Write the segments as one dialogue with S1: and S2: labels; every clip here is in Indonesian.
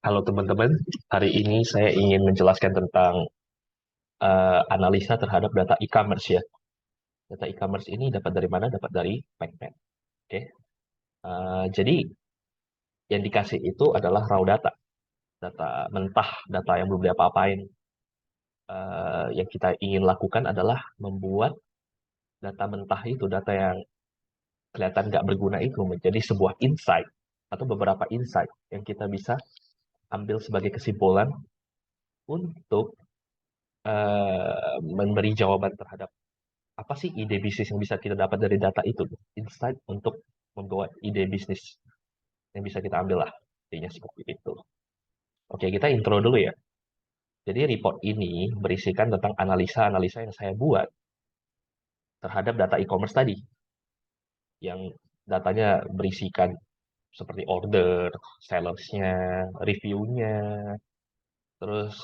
S1: Halo teman-teman, hari ini saya ingin menjelaskan tentang analisa terhadap data e-commerce ya. Data e-commerce ini dapat dari mana? Dapat dari PacMan. Oke. Jadi yang dikasih itu adalah raw data, data mentah, data yang belum diapa-apain. Yang kita ingin lakukan adalah membuat data mentah itu, data yang kelihatan nggak berguna itu menjadi sebuah insight atau beberapa insight yang kita bisa ambil sebagai kesimpulan untuk memberi jawaban terhadap apa sih ide bisnis yang bisa kita dapat dari data itu? Insight untuk membuat ide bisnis yang bisa kita ambil lah. Intinya seperti itu. Oke, kita intro dulu ya. Jadi report ini berisikan tentang analisa-analisa yang saya buat terhadap data e-commerce tadi. Yang datanya berisikan seperti order, sellersnya, reviewnya, terus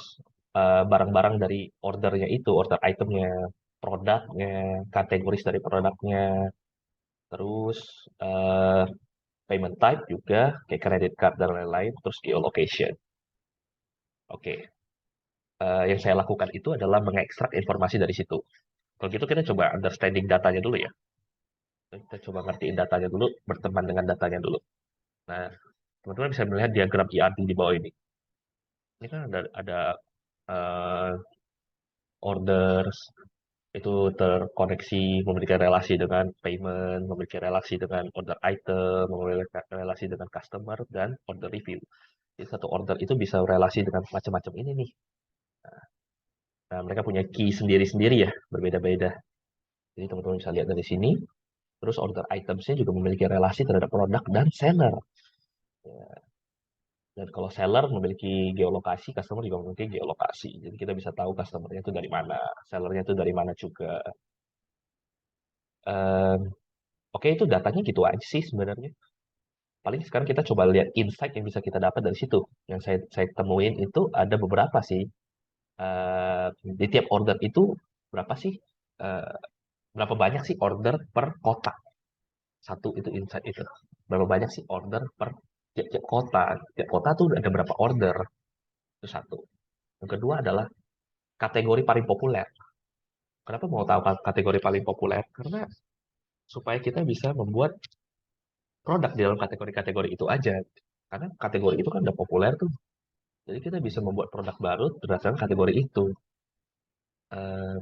S1: barang-barang dari ordernya itu, order itemnya, produknya, kategoris dari produknya, terus eh, payment type juga, kayak credit card dan lain-lain, terus geolocation. Oke, yang saya lakukan itu adalah mengekstrak informasi dari situ. Kalau gitu kita coba understanding datanya dulu ya. Kita coba ngertiin datanya dulu, berteman dengan datanya dulu. Nah, teman-teman bisa melihat diagram ERD di bawah ini. Ini kan ada uh, orders, itu terkoneksi, memiliki relasi dengan payment, memiliki relasi dengan order item, memiliki relasi dengan customer, dan order review. Jadi satu order itu bisa relasi dengan macam-macam ini nih. Nah, mereka punya key sendiri-sendiri ya, berbeda-beda. Jadi teman-teman bisa lihat dari sini. Terus order itemsnya juga memiliki relasi terhadap produk dan seller. Ya, dan kalau seller memiliki geolokasi, customer juga memiliki geolokasi. Jadi kita bisa tahu customernya itu dari mana, sellernya itu dari mana juga. Ehm, Oke, itu datanya gitu aja sih sebenarnya. Paling sekarang kita coba lihat insight yang bisa kita dapat dari situ. Yang saya temuin itu ada beberapa sih. Eh, di tiap order itu berapa sih? Eh, Berapa banyak sih order per kota? Satu itu insight itu. Berapa banyak sih order per tiap-tiap kota? Tiap kota tuh ada berapa order? Itu satu. Yang kedua adalah kategori paling populer. Kenapa mau tahu kategori paling populer? Karena supaya kita bisa membuat produk di dalam kategori-kategori itu aja. Karena kategori itu kan udah populer tuh. Jadi kita bisa membuat produk baru berdasarkan kategori itu. Eh,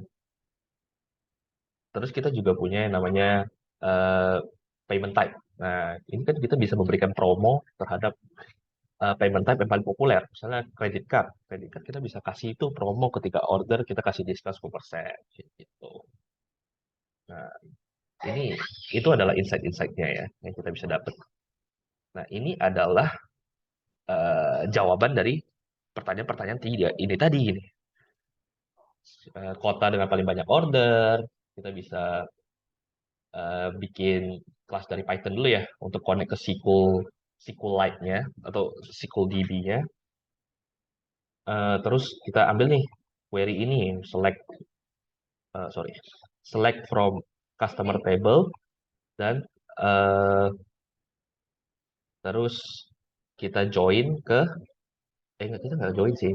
S1: Terus kita juga punya yang namanya eh, payment type. Nah, ini kan kita bisa memberikan promo terhadap payment type yang paling populer. Misalnya credit card. Credit card kita bisa kasih itu promo ketika order, kita kasih diskon 10%. Gitu. Nah, ini itu adalah insight-insightnya ya, yang kita bisa dapat. Nah, ini adalah jawaban dari pertanyaan-pertanyaan tiga ini tadi. Ini. Kota dengan paling banyak order, kita bisa bikin kelas dari Python dulu ya, untuk connect ke SQLite-nya, atau SQL DB-nya. Terus kita ambil nih query ini, sorry, select from customer table, dan eh, terus kita join ke, kita nggak join sih.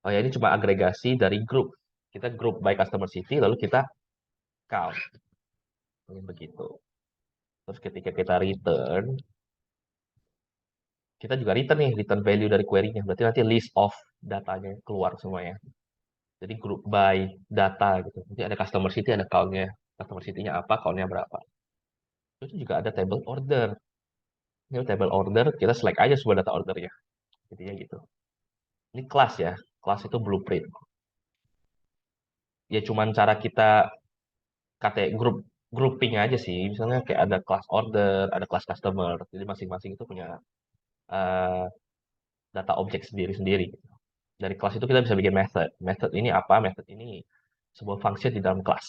S1: Oh ya, ini cuma agregasi dari grup. Kita group by customer city, lalu kita count. Ini begitu. Terus ketika kita return, kita juga return nih, return value dari query-nya. Berarti nanti list of datanya keluar semuanya. Jadi group by data gitu. Nanti ada customer city, ada count-nya. Customer city-nya apa, count-nya berapa. Terus juga ada table order. Ini table order, kita select aja semua data ordernya. Intinya gitu. Ini kelas ya. Kelas itu blueprint. Ya cuman cara kita kata grouping aja sih. Misalnya kayak ada kelas order, ada kelas customer. Jadi masing-masing itu punya eh, data objek sendiri-sendiri. Dari kelas itu kita bisa bikin method. Method ini apa? Method ini sebuah function di dalam kelas.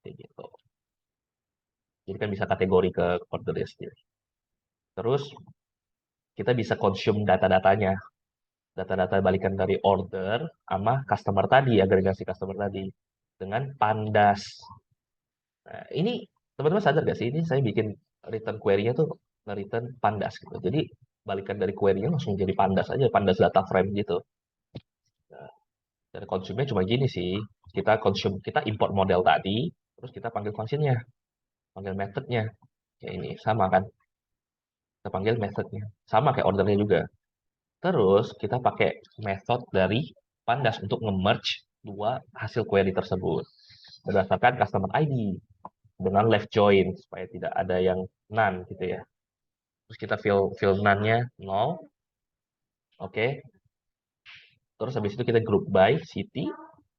S1: Kayak gitu. Jadi kan bisa kategori ke ordernya sendiri. Terus kita bisa consume data-datanya. Data-data balikan dari order sama customer tadi, agregasi customer tadi. Dengan pandas. Nah, ini teman-teman sadar gak sih? Ini saya bikin return query-nya tuh return pandas gitu. Jadi balikan dari query-nya langsung jadi pandas aja, pandas data frame gitu. Nah, dari consume-nya cuma gini sih, kita import model tadi, terus kita panggil function-nya, panggil method-nya. Kayak ini, sama kan? Kita panggil method-nya. Sama kayak ordernya juga. Terus kita pakai method dari pandas untuk nge-merge dua hasil query tersebut berdasarkan customer ID dengan left join supaya tidak ada yang none gitu ya. Terus kita fill none-nya 0. Oke. Terus habis itu kita group by city,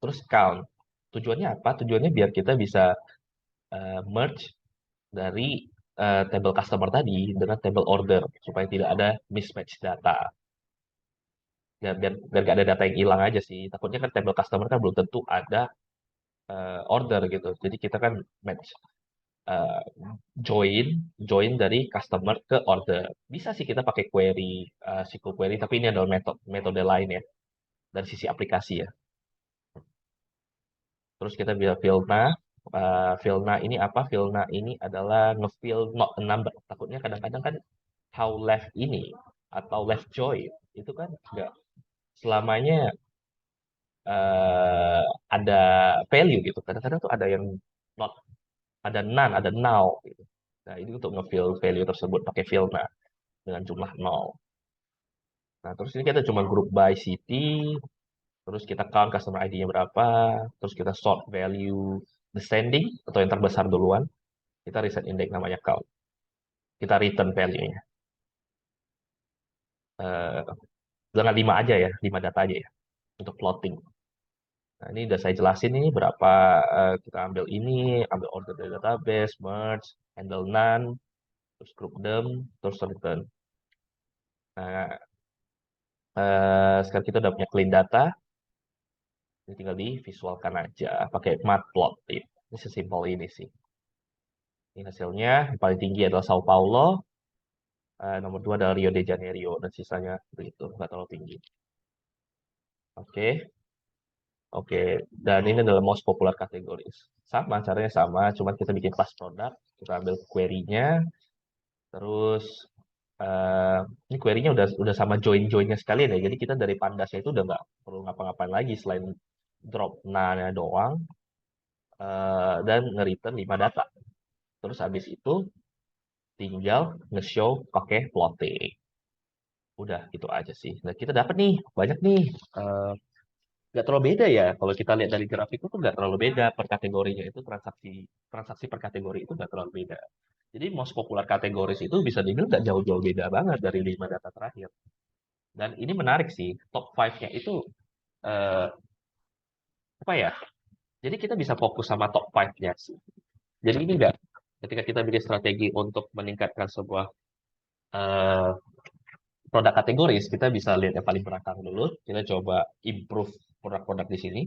S1: terus count. Tujuannya apa? Tujuannya biar kita bisa merge dari table customer tadi dengan table order supaya tidak ada mismatch data. Biar gak ada data yang hilang aja sih. Takutnya kan table customer kan belum tentu ada order gitu. Jadi kita kan match eh, join join dari customer ke order. Bisa sih kita pakai query SQL query, tapi ini adalah metode lain ya dari sisi aplikasi ya. Terus kita bisa Filna. Filna ini apa? Filna ini adalah ngefill not a number. Takutnya kadang-kadang kan how left ini atau left join itu kan nggak selamanya eh, ada value gitu. Kadang-kadang tuh ada yang not, ada none, ada null gitu. Nah, ini untuk ngefill value tersebut pakai Filna dengan jumlah nol. Nah, terus ini kita cuma group by city, terus kita count customer ID-nya berapa, terus kita sort value descending atau yang terbesar duluan, kita reset index namanya count. Kita return value-nya. Eh, Jangan 5 aja ya, 5 data aja ya, untuk plotting. Nah, ini udah saya jelasin ini berapa, kita ambil ini, ambil order dari database, merge, handle none, terus group them, terus return. Nah, sekarang kita udah punya clean data, ini tinggal divisualkan aja, pakai matplotlib. Ini sesimpel ini sih. Ini hasilnya, yang paling tinggi adalah Sao Paulo, nomor 2 adalah Rio de Janeiro, dan sisanya begitu, nggak terlalu tinggi. Oke. Oke, dan ini adalah most popular categories. Sama, caranya sama, cuma kita bikin kelas produk, kita ambil query-nya, terus eh, ini query-nya udah sama join-joinnya sekalian ya. Jadi kita dari pandasnya itu udah nggak perlu ngapa-ngapain lagi selain drop nanya doang dan nge-return 5 data. Terus habis itu tinggal nge-show pakai plotting. Udah gitu aja sih. Nah kita dapat nih banyak nih. eh, nggak terlalu beda ya kalau kita lihat dari grafik itu nggak terlalu beda per kategorinya itu transaksi transaksi per kategori itu nggak terlalu beda jadi most popular kategoris itu bisa dibilang nggak jauh-jauh beda banget dari 5 data terakhir dan ini menarik sih top 5-nya itu eh, apa ya jadi kita bisa fokus sama top 5-nya sih jadi ini nggak ketika kita bikin strategi untuk meningkatkan sebuah eh, produk kategoris kita bisa lihat yang paling belakang dulu kita coba improve produk-produk di sini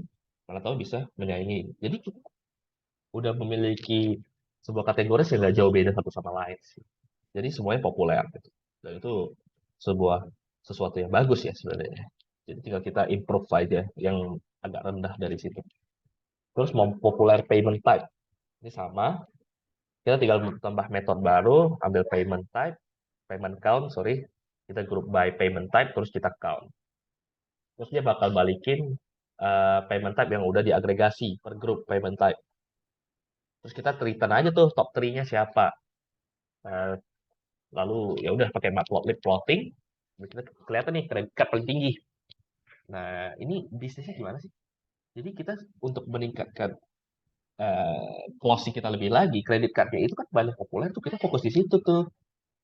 S1: mana tahu bisa menyaingi jadi udah memiliki sebuah kategori yang nggak jauh beda satu sama lain sih. Jadi semuanya populer gitu. Dan itu sebuah sesuatu yang bagus ya sebenarnya. Jadi tinggal kita improve aja yang agak rendah dari situ. Terus mau populer payment type. Ini sama. Kita tinggal tambah metode baru, ambil payment type, payment count, sorry. Kita group by payment type, terus kita count. Terus dia bakal balikin payment type yang udah diagregasi per grup payment type. Terus kita return aja tuh top 3-nya siapa. Eh, Lalu ya udah pakai matplotlib plotting, kita kelihatan nih credit card paling tinggi. Nah, ini bisnisnya gimana sih? Jadi kita untuk meningkatkan closing kita lebih lagi, credit cardnya itu kan banyak populer tuh, kita fokus di situ tuh.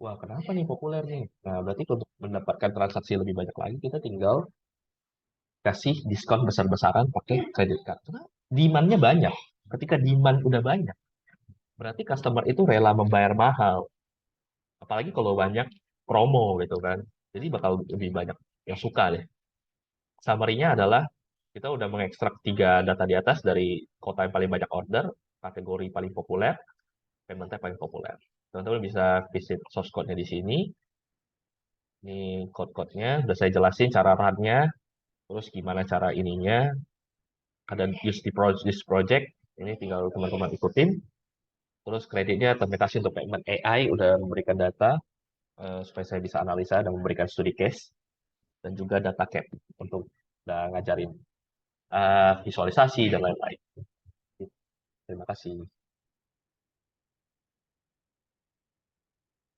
S1: Wah, kenapa nih populer nih? Nah, berarti untuk mendapatkan transaksi lebih banyak lagi, kita tinggal kasih diskon besar-besaran pakai credit card. Karena demand-nya banyak. Ketika demand udah banyak, berarti customer itu rela membayar mahal. Apalagi kalau banyak promo gitu kan. Jadi bakal lebih banyak yang suka deh. Summary-nya adalah kita udah mengekstrak 3 data di atas dari kota yang paling banyak order, kategori paling populer, payment type paling populer. Teman-teman bisa visit source code-nya di sini. Ini code-code-nya, udah saya jelasin cara run-nya, terus gimana cara ininya. Ada use this project, ini tinggal teman-teman ikutin. Terus kreditnya terima kasih untuk payment AI udah memberikan data. supaya saya bisa analisa dan memberikan studi case dan juga data cap untuk ngajarin visualisasi dan lain-lain. Terima kasih.